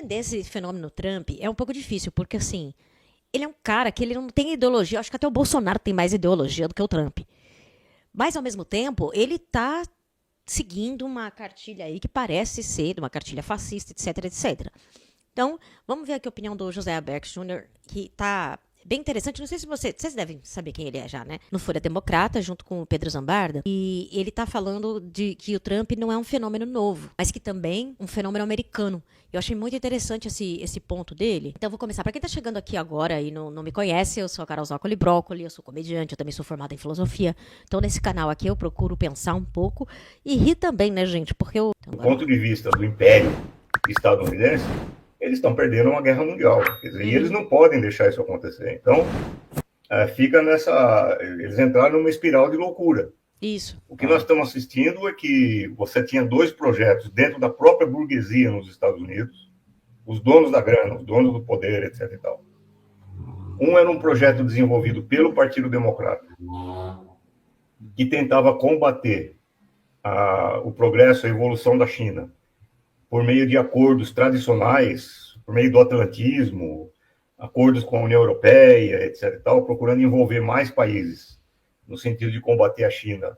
entender esse fenômeno Trump é um pouco difícil, porque assim, ele é um cara que ele não tem ideologia. Eu acho que até o Bolsonaro tem mais ideologia do que o Trump. Mas, ao mesmo tempo, ele tá seguindo uma cartilha aí que parece ser uma cartilha fascista, etc, etc. Então, vamos ver aqui a opinião do José Aberck Jr., que tá bem interessante. Não sei se vocês devem saber quem ele é já, né? No Folha Democrata, junto com o Pedro Zambarda. E ele tá falando de que o Trump não é um fenômeno novo, mas que também um fenômeno americano. Eu achei muito interessante esse ponto dele. Então, eu vou começar. Para quem tá chegando aqui agora e não me conhece, eu sou a Carol Zócoli Brócoli, eu sou comediante, eu também sou formada em filosofia. Então, nesse canal aqui, eu procuro pensar um pouco e rir também, né, gente? Porque eu... Então, do ponto de vista do império estadunidense, eles estão perdendo uma guerra mundial. Quer dizer, e eles não podem deixar isso acontecer. Então, fica nessa... Eles entraram numa espiral de loucura. Isso. O que nós estamos assistindo é que você tinha dois projetos dentro da própria burguesia nos Estados Unidos, os donos da grana, os donos do poder, etc. e tal. Um era um projeto desenvolvido pelo Partido Democrata, que tentava combater o progresso, a evolução da China, por meio de acordos tradicionais, por meio do atlantismo, acordos com a União Europeia, etc. e tal, procurando envolver mais países no sentido de combater a China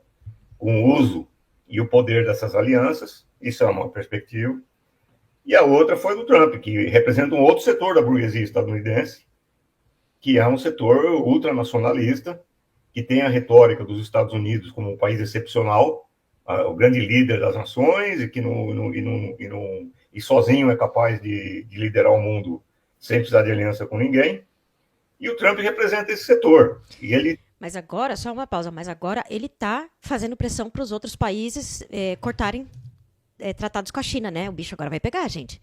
com o uso e o poder dessas alianças. Isso é uma perspectiva. E a outra foi do Trump, que representa um outro setor da burguesia estadunidense, que é um setor ultranacionalista, que tem a retórica dos Estados Unidos como um país excepcional, o grande líder das nações, e que e sozinho é capaz de liderar o mundo sem precisar de aliança com ninguém. E o Trump representa esse setor. E ele... Mas agora, só uma pausa, mas agora ele está fazendo pressão para os outros países cortarem tratados com a China, né? O bicho agora vai pegar, gente.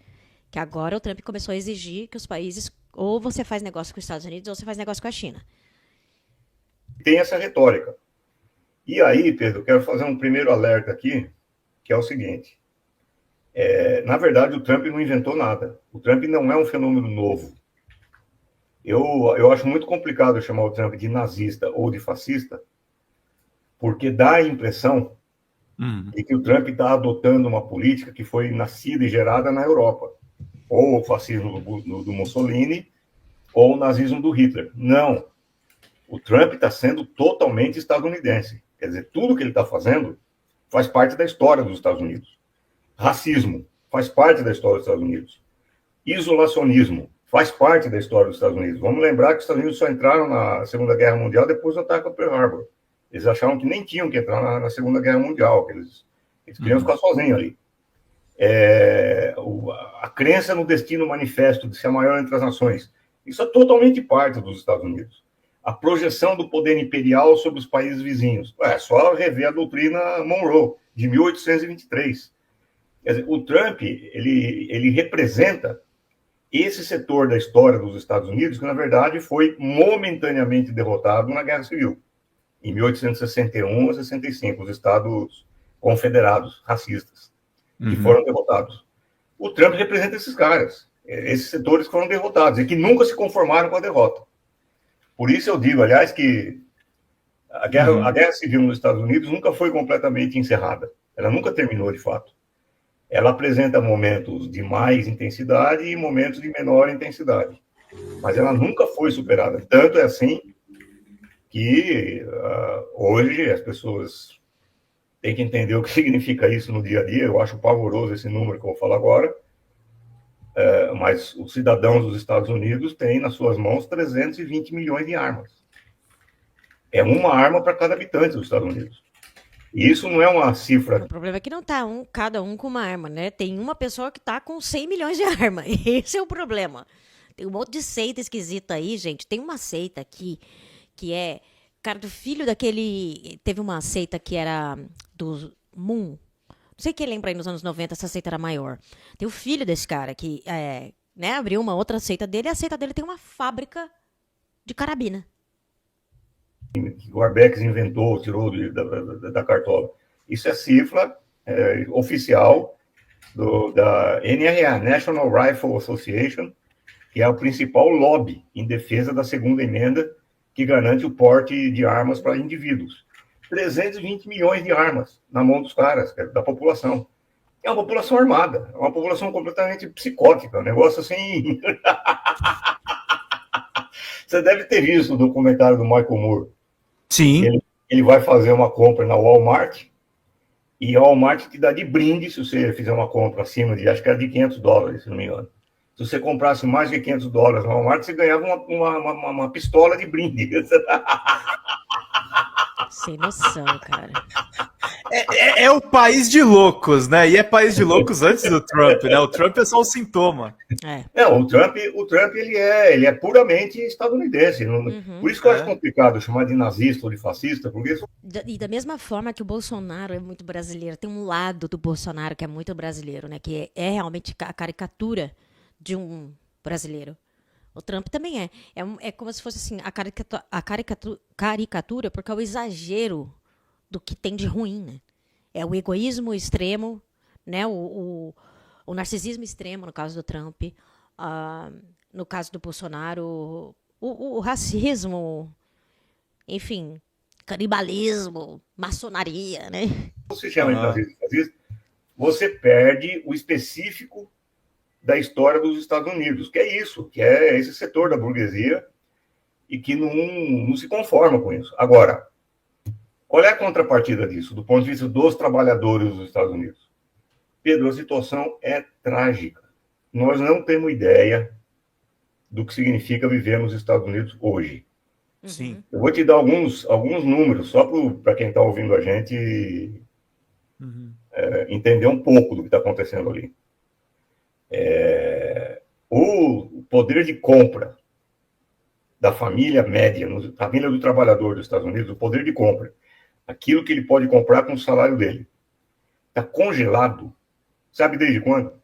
Que agora o Trump começou a exigir que os países, ou você faz negócio com os Estados Unidos, ou você faz negócio com a China. Tem essa retórica. E aí, Pedro, quero fazer um primeiro alerta aqui, que é o seguinte. Na verdade, o Trump não inventou nada. O Trump não é um fenômeno novo. Eu acho muito complicado chamar o Trump de nazista ou de fascista, porque dá a impressão de que o Trump está adotando uma política que foi nascida e gerada na Europa. Ou o fascismo do Mussolini, ou o nazismo do Hitler. Não. O Trump está sendo totalmente estadunidense. Quer dizer, tudo que ele está fazendo faz parte da história dos Estados Unidos. Racismo faz parte da história dos Estados Unidos. Isolacionismo faz parte da história dos Estados Unidos. Vamos lembrar que os Estados Unidos só entraram na Segunda Guerra Mundial depois do ataque ao Pearl Harbor. Eles acharam que nem tinham que entrar na Segunda Guerra Mundial, que eles queriam ficar sozinhos ali. A crença no destino manifesto de ser a maior entre as nações, isso é totalmente parte dos Estados Unidos. A projeção do poder imperial sobre os países vizinhos. É só rever a doutrina Monroe, de 1823. Quer dizer, o Trump, ele representa esse setor da história dos Estados Unidos que, na verdade, foi momentaneamente derrotado na Guerra Civil, em 1861 a 65, os Estados confederados racistas, que foram derrotados. O Trump representa esses caras, esses setores foram derrotados e que nunca se conformaram com a derrota. Por isso eu digo, aliás, que a guerra civil nos Estados Unidos nunca foi completamente encerrada. Ela nunca terminou, de fato. Ela apresenta momentos de mais intensidade e momentos de menor intensidade. Mas ela nunca foi superada. Tanto é assim que hoje as pessoas têm que entender o que significa isso no dia a dia. Eu acho pavoroso esse número que eu vou falar agora. Mas os cidadãos dos Estados Unidos têm nas suas mãos 320 milhões de armas. É uma arma para cada habitante dos Estados Unidos. E isso não é uma cifra... O problema é que não tá cada um com uma arma, né? Tem uma pessoa que tá com 100 milhões de armas. Esse é o problema. Tem um monte de seita esquisita aí, gente. Tem uma seita aqui que é... Cara, do filho daquele... Teve uma seita que era do Moon. Não sei quem lembra aí nos anos 90, essa seita era maior. Tem o filho desse cara que abriu uma outra seita dele, e a seita dele tem uma fábrica de carabina. Que o Arbex inventou, tirou da cartola. Isso é cifra oficial da NRA, National Rifle Association, que é o principal lobby em defesa da segunda emenda, que garante o porte de armas para indivíduos. 320 milhões de armas na mão dos caras, da população. É uma população armada, é uma população completamente psicótica, um negócio assim. Você deve ter visto o documentário do Michael Moore. Sim. Ele vai fazer uma compra na Walmart e a Walmart te dá de brinde se você fizer uma compra acima de, acho que era de $500, se não me engano. Se você comprasse mais de $500 na Walmart, você ganhava uma pistola de brinde. Sem noção, cara. É o país de loucos, né? E é país de loucos antes do Trump, né? O Trump é só um sintoma. É. Não, o Trump ele é puramente estadunidense. Por isso que eu acho complicado chamar de nazista ou de fascista, porque E da mesma forma que o Bolsonaro é muito brasileiro, tem um lado do Bolsonaro que é muito brasileiro, né? Que é realmente a caricatura de um brasileiro. O Trump também é. É como se fosse assim, caricatura, porque é o exagero do que tem de ruim, né? É o egoísmo extremo, né? O narcisismo extremo, no caso do Trump. No caso do Bolsonaro, o racismo, enfim, canibalismo, maçonaria, né? você chama de nazista, você perde o específico da história dos Estados Unidos, que é isso, que é esse setor da burguesia e que não se conforma com isso. Agora, qual é a contrapartida disso, do ponto de vista dos trabalhadores dos Estados Unidos? Pedro, a situação é trágica. Nós não temos ideia do que significa viver nos Estados Unidos hoje. Sim. Eu vou te dar alguns números, só para quem está ouvindo a gente entender um pouco do que está acontecendo ali. O poder de compra da família média, família do trabalhador dos Estados Unidos, o poder de compra, aquilo que ele pode comprar com o salário dele, está congelado, sabe desde quando?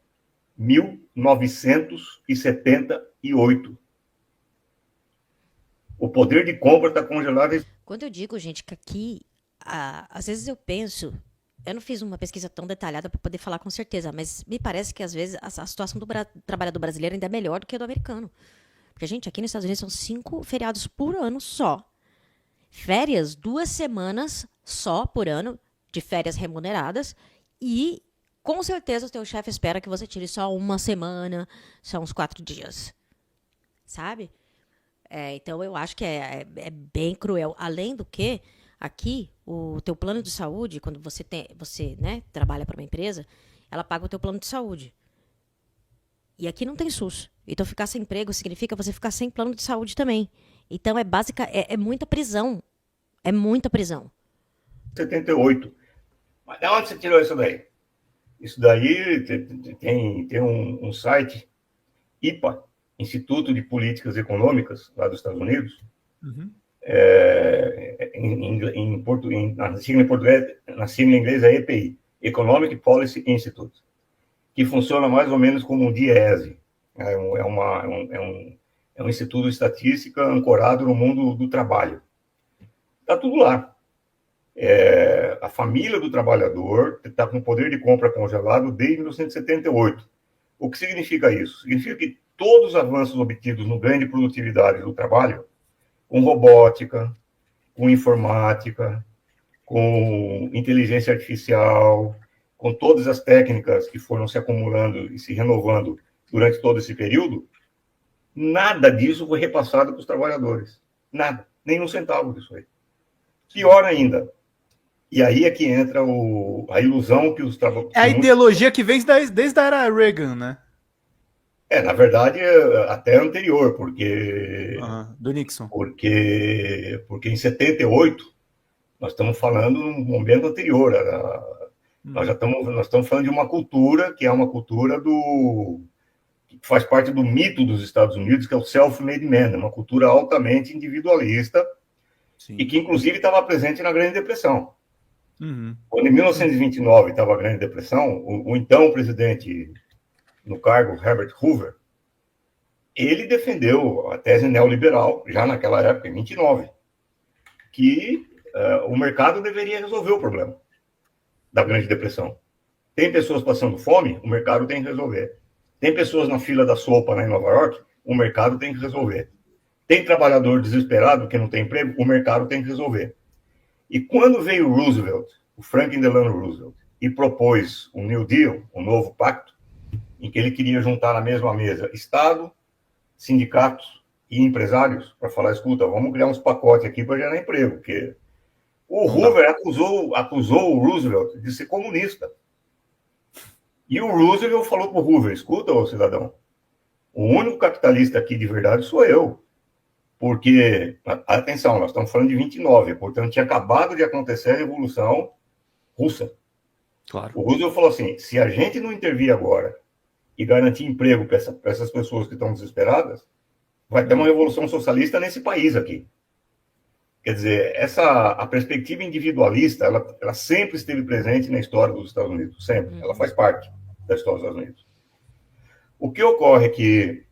1978. O poder de compra está congelado. Quando eu digo, gente, que aqui, às vezes eu penso, eu não fiz uma pesquisa tão detalhada para poder falar com certeza, mas me parece que às vezes a situação do trabalhador brasileiro ainda é melhor do que a do americano. Porque, gente, aqui nos Estados Unidos são 5 feriados por ano só. Férias, 2 semanas só por ano de férias remuneradas e com certeza o teu chefe espera que você tire só 1 semana, só uns 4 dias. Sabe? Então eu acho que é bem cruel. Além do que, aqui, o teu plano de saúde, quando você né, trabalha para uma empresa, ela paga o teu plano de saúde. E aqui não tem SUS. Então ficar sem emprego significa você ficar sem plano de saúde também. Então é muita prisão. É muita prisão. 78. Mas de onde você tirou isso daí? Isso daí tem um site, IPA, Instituto de Políticas Econômicas, lá dos Estados Unidos, na sigla em português, na sigla em inglês é EPI, Economic Policy Institute, que funciona mais ou menos como um DIEESE. É um instituto de estatística ancorado no mundo do trabalho. Está tudo lá. A família do trabalhador está com poder de compra congelado desde 1978. O que significa isso? Significa que todos os avanços obtidos no ganho de produtividade do trabalho, com robótica, com informática, com inteligência artificial, com todas as técnicas que foram se acumulando e se renovando durante todo esse período, nada disso foi repassado para os trabalhadores. Nada. Nem um centavo disso aí. Pior ainda. E aí é que entra a ilusão que os trabalhadores... É a ideologia que vem desde a era Reagan, né? Na verdade, até anterior, porque... do Nixon. Porque em 78, nós estamos falando num momento anterior. Nós estamos falando de uma cultura que é uma cultura que faz parte do mito dos Estados Unidos, que é o self-made man, uma cultura altamente individualista. Sim. E que, inclusive, estava presente na Grande Depressão. Quando, em 1929, estava a Grande Depressão, o então presidente no cargo, Herbert Hoover, ele defendeu a tese neoliberal, já naquela época, em 29, que o mercado deveria resolver o problema da Grande Depressão. Tem pessoas passando fome, o mercado tem que resolver. Tem pessoas na fila da sopa lá em Nova York, o mercado tem que resolver. Tem trabalhador desesperado que não tem emprego, o mercado tem que resolver. E quando veio Roosevelt, o Franklin Delano Roosevelt, e propôs o New Deal, o novo pacto, em que ele queria juntar na mesma mesa Estado, sindicatos e empresários para falar, escuta, vamos criar uns pacotes aqui para gerar emprego, porque o Hoover acusou o Roosevelt de ser comunista. E o Roosevelt falou para o Hoover, escuta, ô cidadão, o único capitalista aqui de verdade sou eu. Porque, atenção, nós estamos falando de 29, portanto, tinha acabado de acontecer a Revolução Russa. Claro. O Roosevelt falou assim, se a gente não intervir agora e garantir emprego para essas pessoas que estão desesperadas, vai ter uma revolução socialista nesse país aqui. Quer dizer, a perspectiva individualista, ela sempre esteve presente na história dos Estados Unidos, sempre. Ela faz parte da história dos Estados Unidos. O que ocorre é que,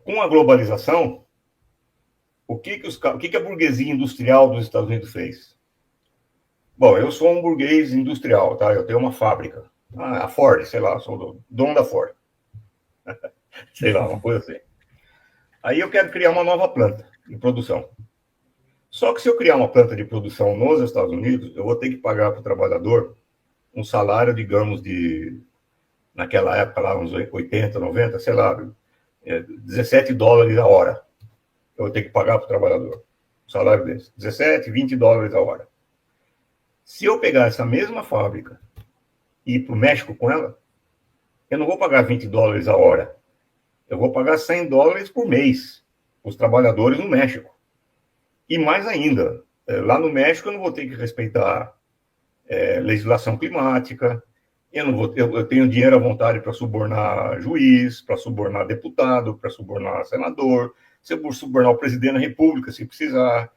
com a globalização, o que a burguesia industrial dos Estados Unidos fez? Bom, eu sou um burguês industrial, tá? Eu tenho uma fábrica. A Ford, sei lá, sou o dono da Ford. Sei lá, uma coisa assim. Aí eu quero criar uma nova planta de produção. Só que se eu criar uma planta de produção nos Estados Unidos, eu vou ter que pagar para o trabalhador um salário, digamos, naquela época lá, uns 80, 90, sei lá, $17 a hora. Eu vou ter que pagar para o trabalhador. Um salário desse. 17, 20 dólares a hora. Se eu pegar essa mesma fábrica e ir para o México com ela, eu não vou pagar 20 dólares a hora. Eu vou pagar 100 dólares por mês para os trabalhadores no México. E mais ainda, lá no México eu não vou ter que respeitar legislação climática, eu tenho dinheiro à vontade para subornar juiz, para subornar deputado, para subornar senador, subornar o presidente da República, se precisar,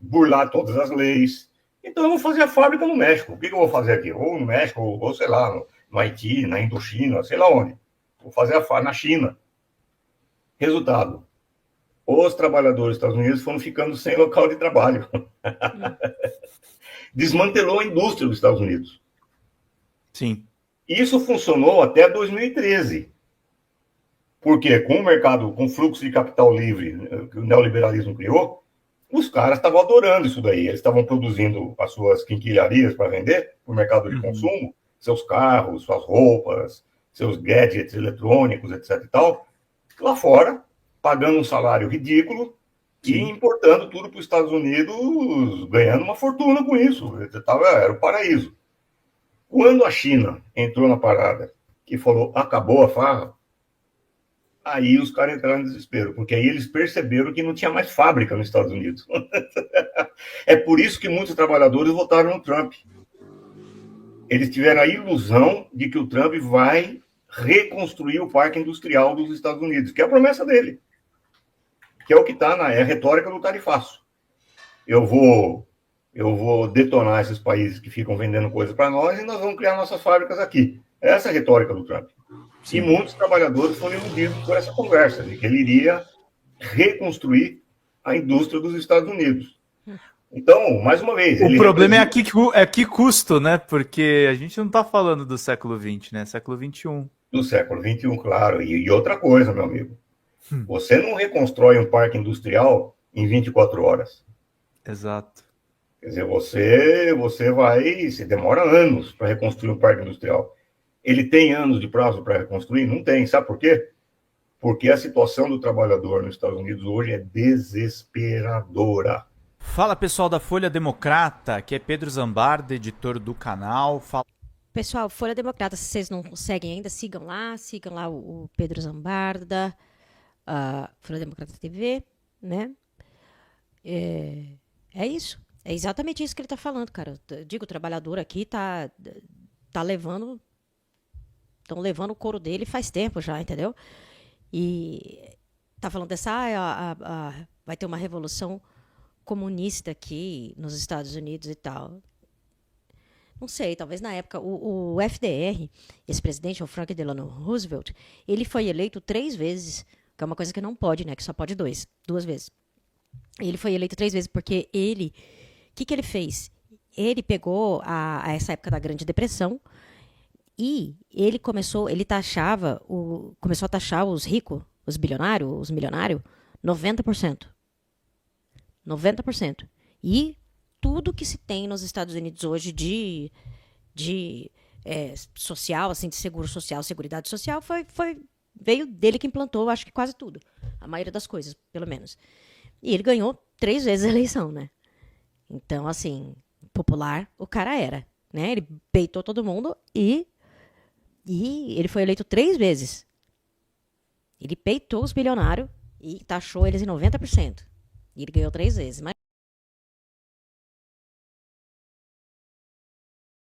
burlar todas as leis. Então eu vou fazer a fábrica no México. O que eu vou fazer aqui? Ou no México, ou sei lá, no Haiti, na Indochina, sei lá onde. Vou fazer a fábrica na China. Resultado. Os trabalhadores dos Estados Unidos foram ficando sem local de trabalho. Desmantelou a indústria dos Estados Unidos. Sim. Isso funcionou até 2013. Porque com o mercado, com o fluxo de capital livre que o neoliberalismo criou, os caras estavam adorando isso daí. Eles estavam produzindo as suas quinquilharias para vender para o mercado de consumo, seus carros, suas roupas, seus gadgets eletrônicos, etc. e tal, lá fora, pagando um salário ridículo e importando tudo para os Estados Unidos, ganhando uma fortuna com isso. Era o paraíso. Quando a China entrou na parada e falou, acabou a farra, aí os caras entraram em desespero, porque aí eles perceberam que não tinha mais fábrica nos Estados Unidos. É por isso que muitos trabalhadores votaram no Trump. Eles tiveram a ilusão de que o Trump vai reconstruir o parque industrial dos Estados Unidos, que é a promessa dele, que é o que está na retórica do tarifaço. Eu vou detonar esses países que ficam vendendo coisas para nós e nós vamos criar nossas fábricas aqui. Essa é a retórica do Trump. Sim. E muitos trabalhadores foram iludidos por essa conversa, de que ele iria reconstruir a indústria dos Estados Unidos. Então, mais uma vez... O problema é que custo, né? Porque a gente não está falando do século XX, né? Século XXI. Do século XXI, claro. E outra coisa, meu amigo. Você não reconstrói um parque industrial em 24 horas. Exato. Quer dizer, você demora anos para reconstruir um parque industrial. Ele tem anos de prazo para reconstruir? Não tem. Sabe por quê? Porque a situação do trabalhador nos Estados Unidos hoje é desesperadora. Fala, pessoal da Folha Democrata, aqui é Pedro Zambarda, editor do canal. Pessoal, Folha Democrata, se vocês não seguem ainda, sigam lá o Pedro Zambarda, Folha Democrata TV, né? É isso. É exatamente isso que ele está falando, cara. Eu digo, o trabalhador aqui tá levando... Estão levando o couro dele faz tempo já, entendeu? E tá falando vai ter uma revolução comunista aqui nos Estados Unidos e tal. Não sei, talvez na época o FDR, esse presidente, o Franklin Delano Roosevelt, ele foi eleito 3 vezes, que é uma coisa que não pode, né? Que só pode 2 vezes. Ele foi eleito 3 vezes porque o que ele fez? Ele pegou essa época da Grande Depressão. E ele começou a taxar os ricos, os bilionários, os milionários, 90%. 90%. E tudo que se tem nos Estados Unidos hoje social, assim, de seguro social, seguridade social, veio dele que implantou, acho que quase tudo. A maioria das coisas, pelo menos. E ele ganhou 3 vezes a eleição, né? Então, assim, popular o cara era, né? Ele peitou todo mundo e ele foi eleito 3 vezes. Ele peitou os bilionários e taxou eles em 90%. E ele ganhou 3 vezes.